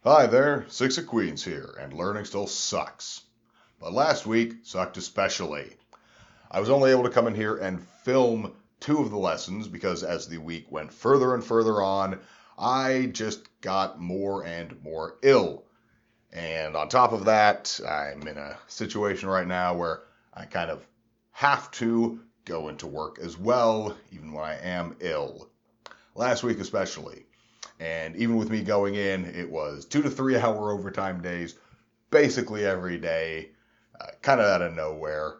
Hi there, Six of Queens here, and learning still sucks. But last week sucked especially. I was only able to come in here and film two of the lessons because as the week went further and further on, I just got more and more ill. And on top of that, I'm in a situation right now where I kind of have to go into work as well, even when I am ill. Last week especially. And even with me going in, it was 2 to 3 hour overtime days basically every day, kind of out of nowhere.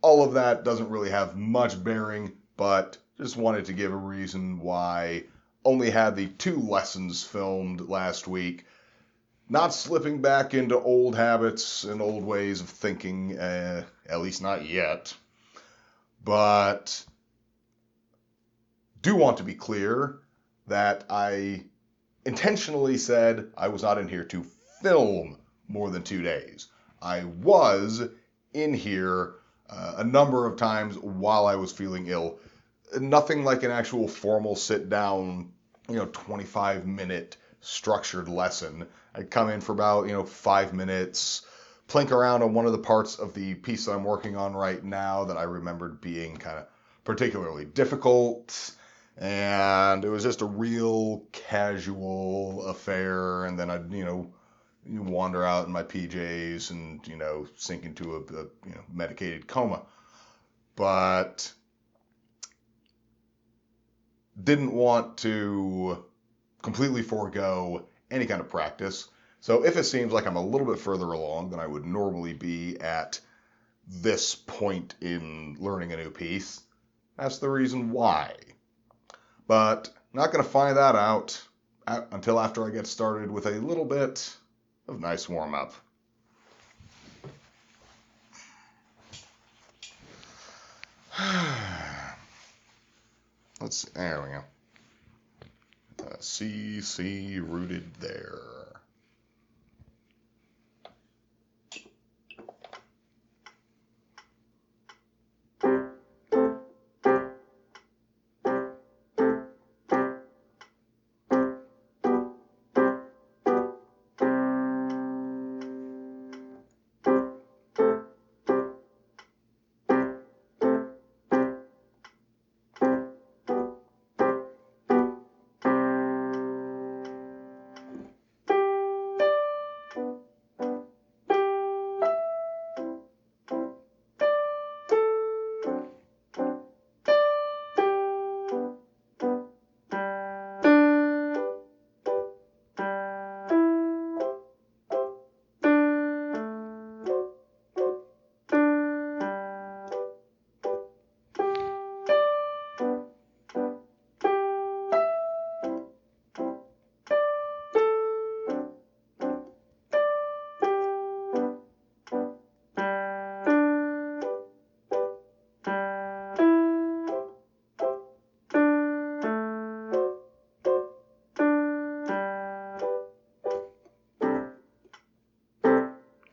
All of that doesn't really have much bearing, but just wanted to give a reason why only had the two lessons filmed last week. Not slipping back into old habits and old ways of thinking, at least not yet. But do want to be clear that I intentionally said I was not in here to film more than 2 days. I was in here a number of times while I was feeling ill. Nothing like an actual formal sit down, 25-minute structured lesson. I'd come in for about, 5 minutes, plink around on one of the parts of the piece that I'm working on right now that I remembered being kind of particularly difficult, and it was just a real casual affair. And then I'd wander out in my PJs and sink into a medicated coma. But didn't want to completely forego any kind of practice. So if it seems like I'm a little bit further along than I would normally be at this point in learning a new piece, that's the reason why. But not going to find that out until after I get started with a little bit of nice warm up. There we go. C rooted there.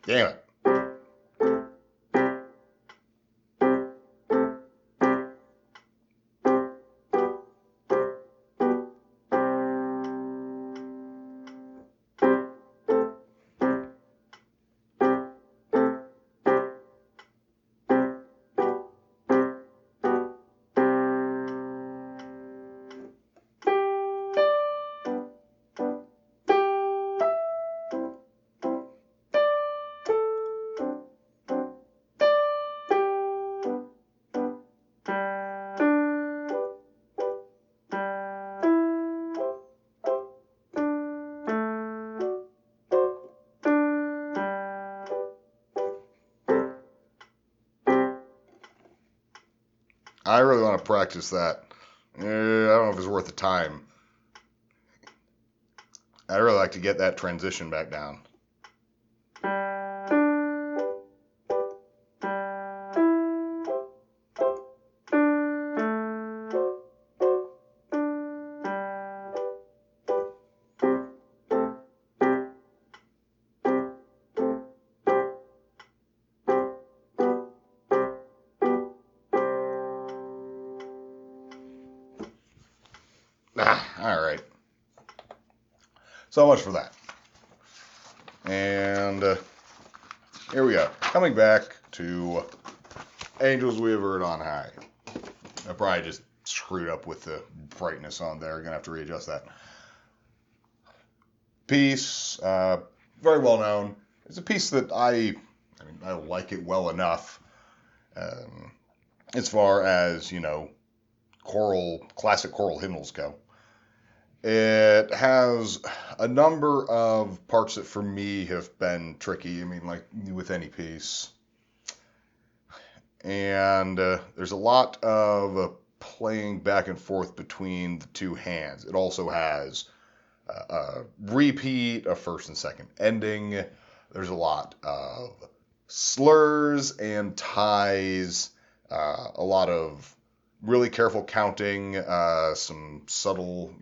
Damn it. I really want to practice that. I don't know if it's worth the time. I'd really like to get that transition back down. All right. So much for that. And here we go. Coming back to Angels We Have Heard on High. I probably just screwed up with the brightness on there. Gonna have to readjust that. Piece, very well known. It's a piece that I like it well enough. As far as, classic choral hymnals go. It has a number of parts that for me have been tricky. I mean, like with any piece. And there's a lot of playing back and forth between the two hands. It also has a repeat, a first and second ending. There's a lot of slurs and ties, a lot of really careful counting, some subtle,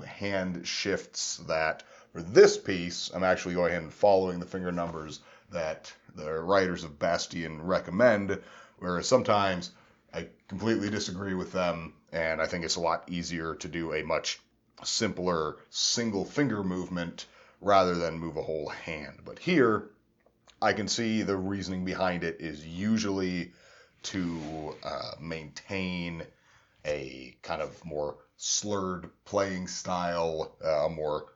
hand shifts that for this piece, I'm actually going ahead and following the finger numbers that the writers of Bastien recommend, whereas sometimes I completely disagree with them, and I think it's a lot easier to do a much simpler single finger movement rather than move a whole hand. But here, I can see the reasoning behind it is usually to maintain a kind of more slurred playing style, a more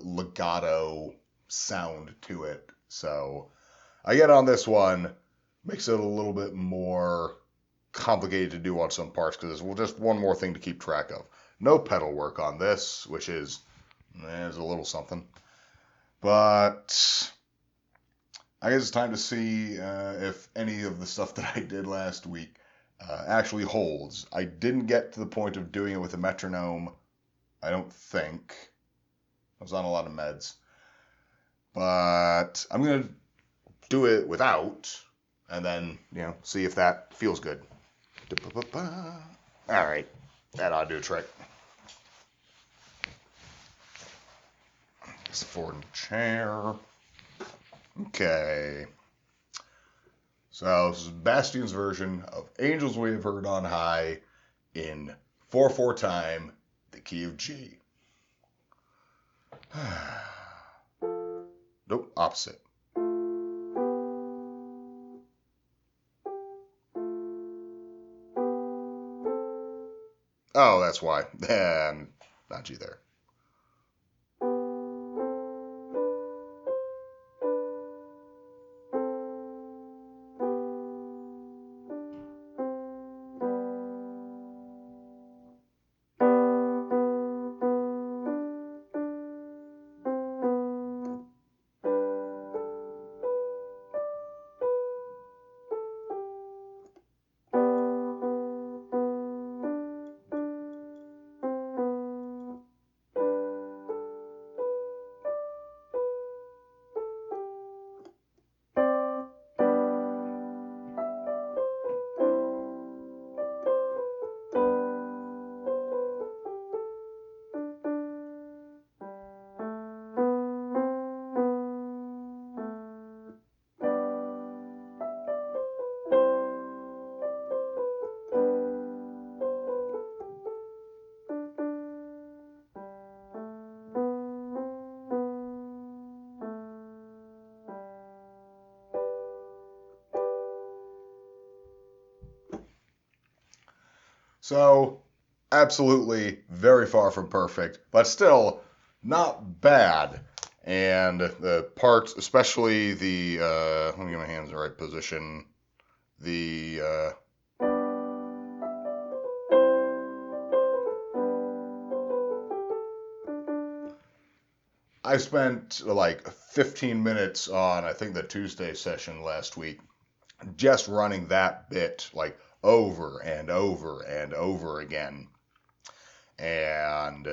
legato sound to it. So I get on this one, makes it a little bit more complicated to do on some parts because there's just one more thing to keep track of. No pedal work on this, which is a little something. But I guess it's time to see if any of the stuff that I did last week actually holds. I didn't get to the point of doing it with a metronome, I don't think. I was on a lot of meds. But I'm going to do it without, and then, see if that feels good. All right, that ought to do a trick. It's forward in the chair. Okay. So this is Bastien's version of Angels We Have Heard on High in 4/4 time, the key of G. Nope, opposite. Oh, that's why. Not G there. So, absolutely very far from perfect, but still not bad. And the parts, especially the, let me get my hands in the right position, I spent like 15 minutes on, I think, the Tuesday session last week, just running that bit like over and over and over again. And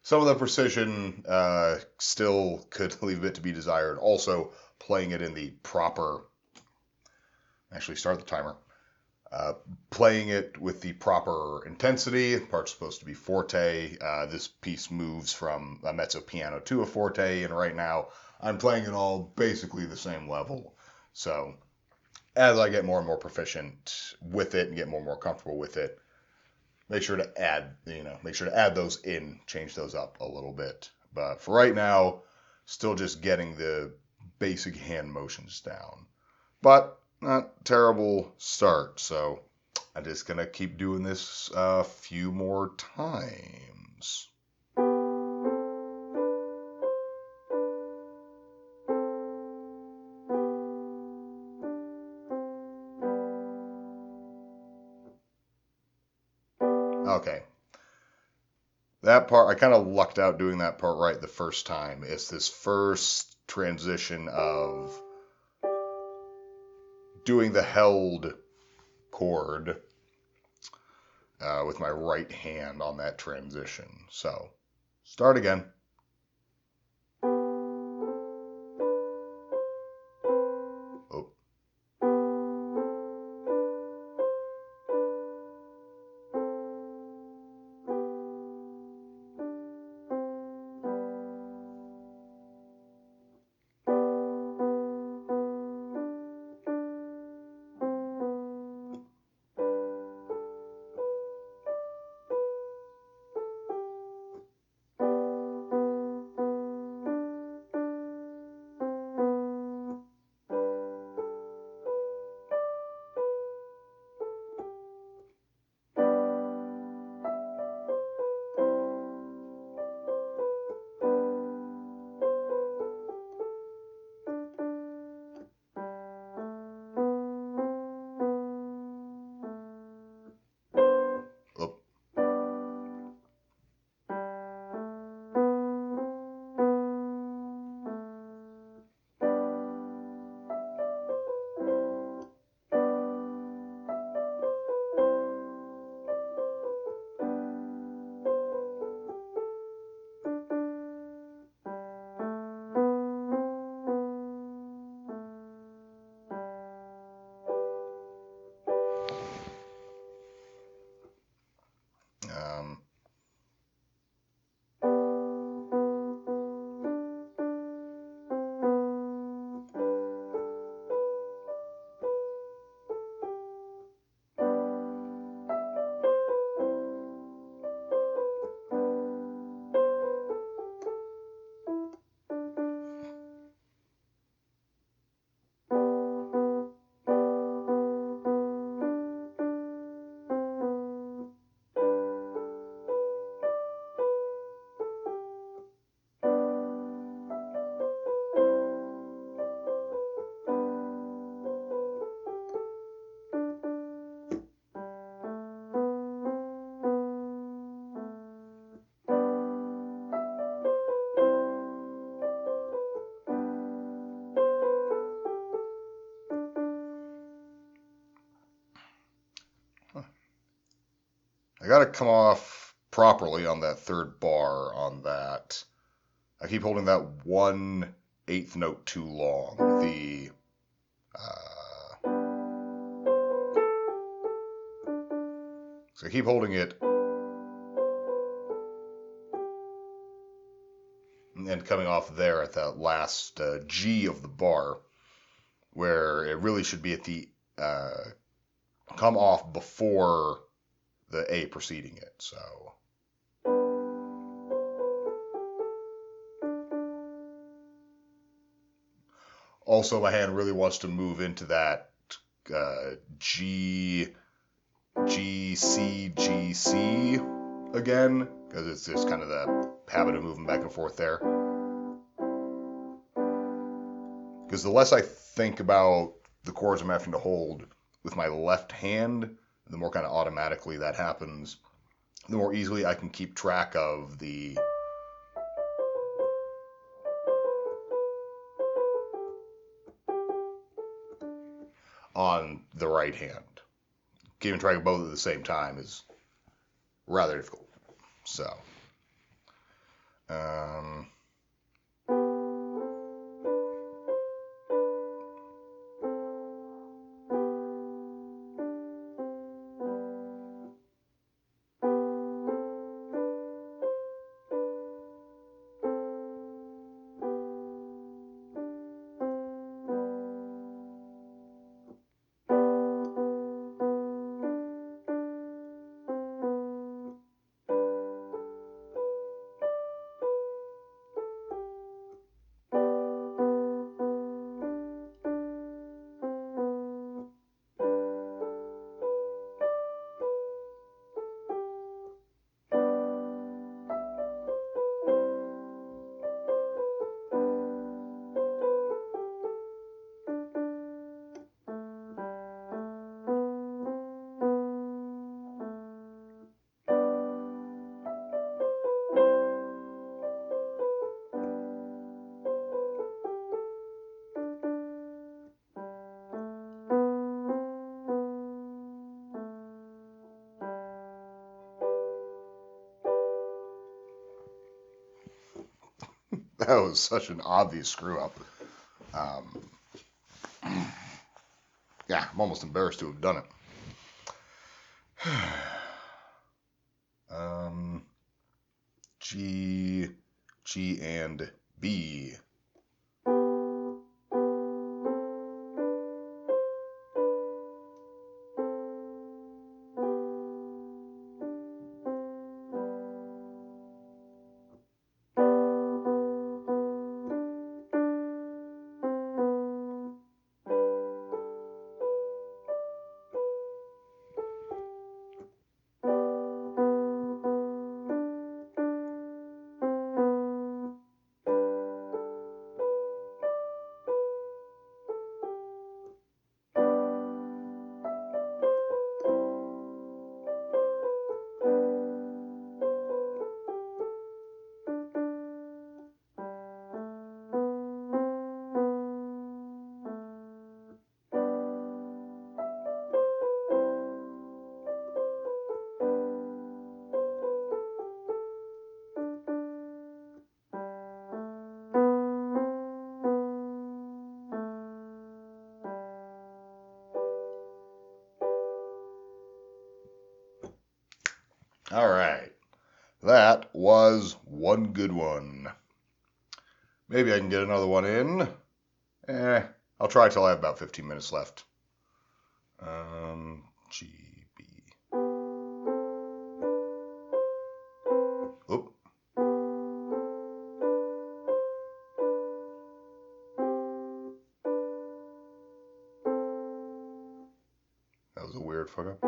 some of the precision still could leave a bit to be desired. Also, playing it in the proper, actually start the timer, playing it with the proper intensity. The part's supposed to be forte. This piece moves from a mezzo piano to a forte, and right now I'm playing it all basically the same level. So as I get more and more proficient with it and get more and more comfortable with it, make sure to add those in, change those up a little bit. But for right now, still just getting the basic hand motions down. But not terrible start, so I'm just gonna keep doing this a few more times. Okay. That part, I kind of lucked out doing that part right the first time. It's this first transition of doing the held chord with my right hand on that transition. So, start again. Oh. Oh. Um, I gotta come off properly on that third bar on that. I keep holding that 1/8 note too long. So I keep holding it and coming off there at that last G of the bar, where it really should be at the come off before the A preceding it. So. Also, my hand really wants to move into that G, C, G, C again, because it's just kind of the habit of moving back and forth there. Because the less I think about the chords I'm having to hold with my left hand, the more kind of automatically that happens, the more easily I can keep track of the on the right hand. Keeping track of both at the same time is rather difficult. So, That was such an obvious screw up. Yeah, I'm almost embarrassed to have done it. G, G and B. All right. That was one good one. Maybe I can get another one in. I'll try till I have about 15 minutes left. G, B. Oop. That was a weird fuck up.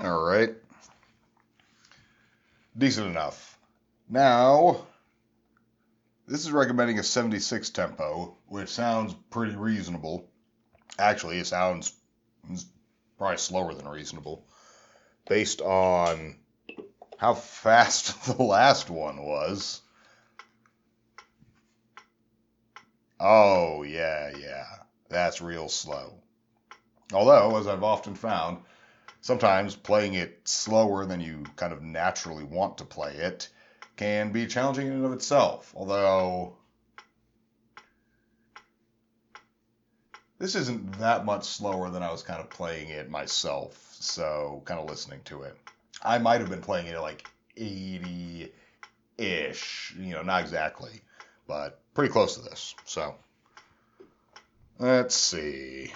All right. Decent enough. Now, this is recommending a 76 tempo, which sounds pretty reasonable. Actually, it sounds probably slower than reasonable, based on how fast the last one was. Oh, yeah. That's real slow. Although, as I've often found, sometimes playing it slower than you kind of naturally want to play it can be challenging in and of itself. Although, this isn't that much slower than I was kind of playing it myself, so kind of listening to it. I might have been playing it at like 80-ish, not exactly, but pretty close to this. So, let's see.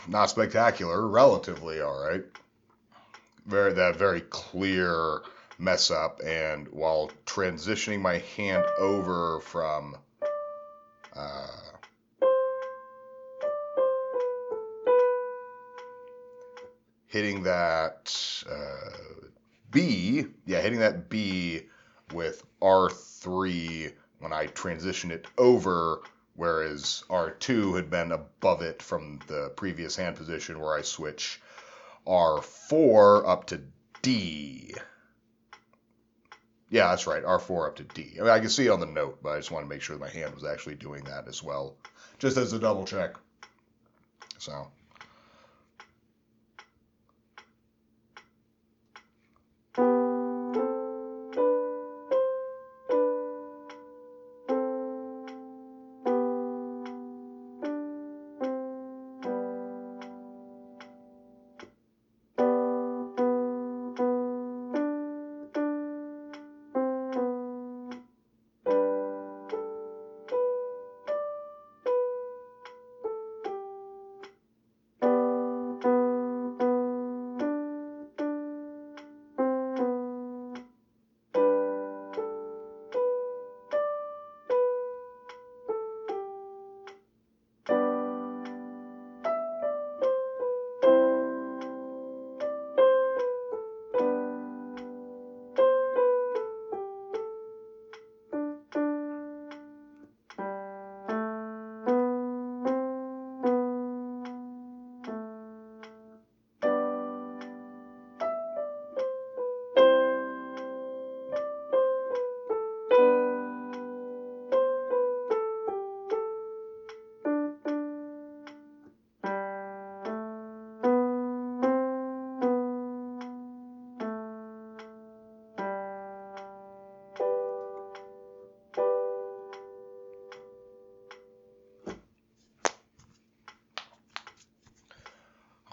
Not spectacular, relatively all right. Very clear mess up, and while transitioning my hand over from hitting that hitting that B with R3 when I transition it over, whereas R2 had been above it from the previous hand position where I switch R4 up to D. Yeah, that's right, R4 up to D. I mean, I can see it on the note, but I just want to make sure that my hand was actually doing that as well, just as a double check. So.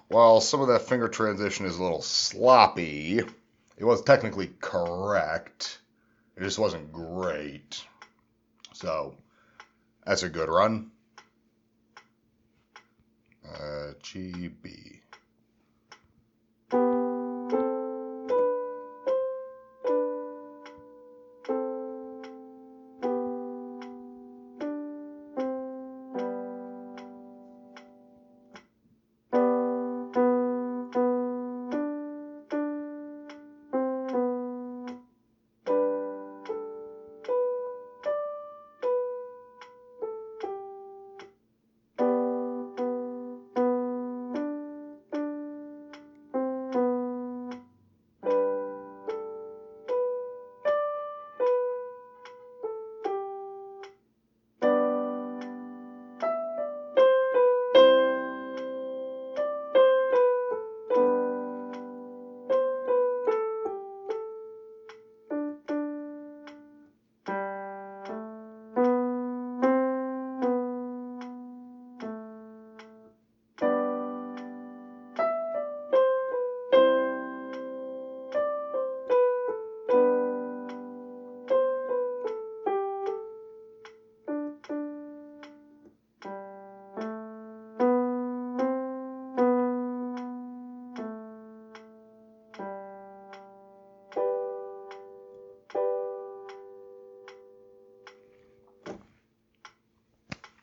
While some of that finger transition is a little sloppy, it was technically correct. It just wasn't great. So, that's a good run. G, B.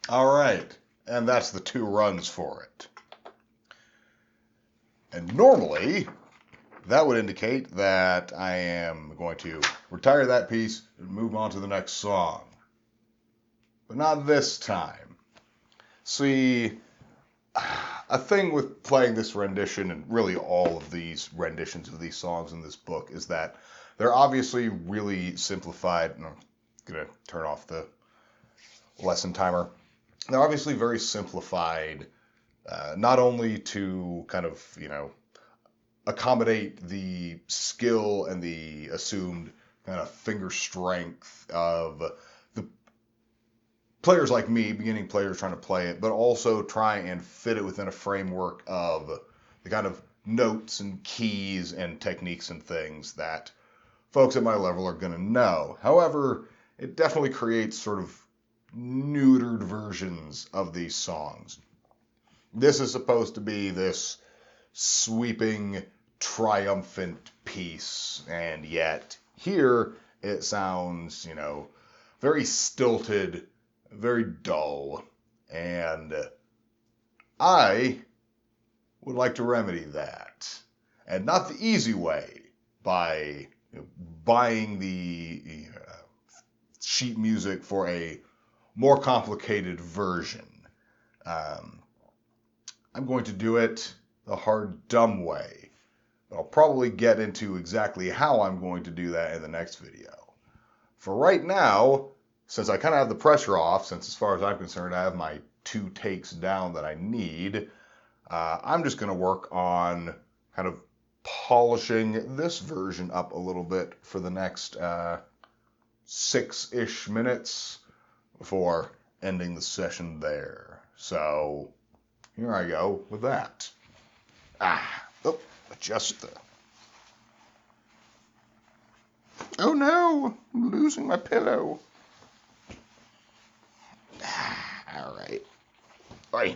All right, and that's the 2 runs for it. And normally, that would indicate that I am going to retire that piece and move on to the next song. But not this time. See, a thing with playing this rendition, and really all of these renditions of these songs in this book, is that they're obviously really simplified. I'm going to turn off the lesson timer. They're obviously very simplified, not only to kind of, accommodate the skill and the assumed kind of finger strength of the players like me, beginning players trying to play it, but also try and fit it within a framework of the kind of notes and keys and techniques and things that folks at my level are going to know. However, it definitely creates sort of neutered versions of these songs. This is supposed to be this sweeping, triumphant piece, and yet here it sounds, very stilted, very dull, and I would like to remedy that. And not the easy way, by buying the sheet music for a more complicated version. I'm going to do it the hard, dumb way. I'll probably get into exactly how I'm going to do that in the next video. For right now, since I kind of have the pressure off, since as far as I'm concerned, I have my 2 takes down that I need, I'm just going to work on kind of polishing this version up a little bit for the next 6-ish minutes before ending the session there. So here I go with that. Adjust the... Oh no, I'm losing my pillow. All right. Oi.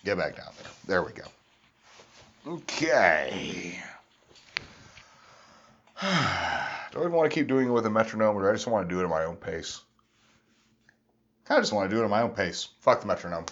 Get back down there. There we go. Okay. Do I even want to keep doing it with a metronome, or do I just want to do it at my own pace? I just want to do it at my own pace. Fuck the metronome.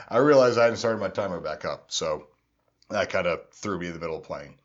I realized I hadn't started my timer back up, so that kind of threw me in the middle of playing.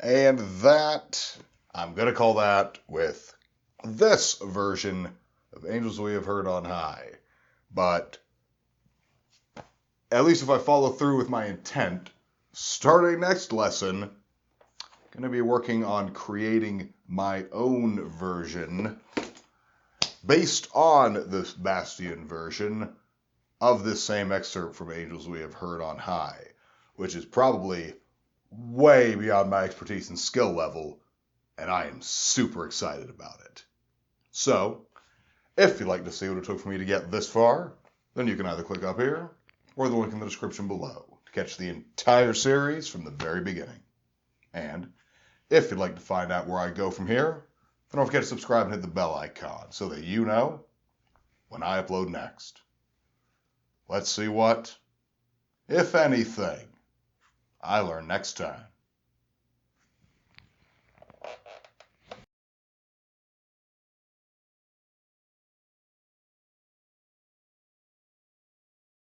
And that, I'm going to call that with this version of Angels We Have Heard on High. But at least if I follow through with my intent, starting next lesson, I'm going to be working on creating my own version based on this Bastien version of this same excerpt from Angels We Have Heard on High, which is probably way beyond my expertise and skill level, and I am super excited about it. So, if you'd like to see what it took for me to get this far, then you can either click up here or the link in the description below to catch the entire series from the very beginning. And if you'd like to find out where I go from here, then don't forget to subscribe and hit the bell icon so that you know when I upload next. Let's see what, if anything, I learn next time.